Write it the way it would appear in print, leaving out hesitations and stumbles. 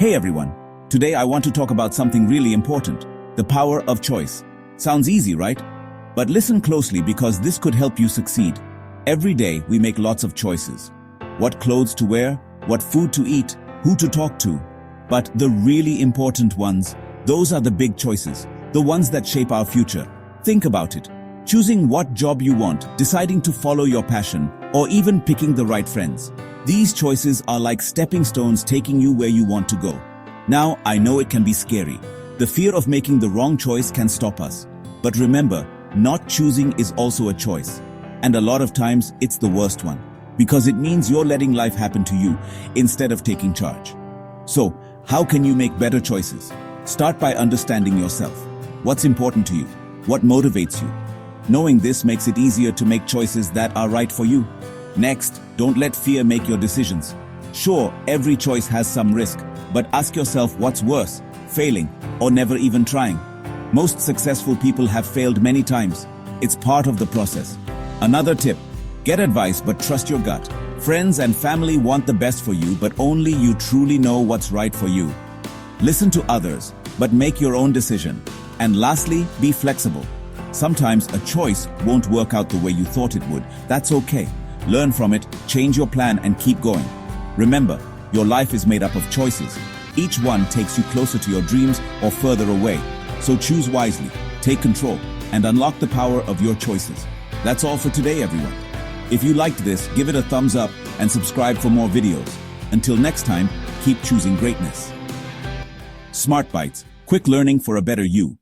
Hey everyone, today I want to talk about something really important, the power of choice. Sounds easy, right? But listen closely because this could help you succeed. Every day we make lots of choices. What clothes to wear, what food to eat, who to talk to. But the really important ones, those are the big choices, the ones that shape our future. Think about it. Choosing what job you want, deciding to follow your passion, or even picking the right friends. These choices are like stepping stones taking you where you want to go. Now, I know it can be scary. The fear of making the wrong choice can stop us. But remember, not choosing is also a choice. And a lot of times, it's the worst one. Because it means you're letting life happen to you instead of taking charge. So, how can you make better choices? Start by understanding yourself. What's important to you? What motivates you? Knowing this makes it easier to make choices that are right for you. Next, don't let fear make your decisions. Sure, every choice has some risk, but ask yourself what's worse, failing or never even trying. Most successful people have failed many times. It's part of the process. Another tip, get advice but trust your gut. Friends and family want the best for you, but only you truly know what's right for you. Listen to others, but make your own decision. And lastly, be flexible. Sometimes a choice won't work out the way you thought it would. That's okay. Learn from it, change your plan, and keep going. Remember, your life is made up of choices. Each one takes you closer to your dreams or further away. So choose wisely, take control, and unlock the power of your choices. That's all for today, everyone. If you liked this, give it a thumbs up and subscribe for more videos. Until next time, keep choosing greatness. Smart Bites, quick learning for a better you.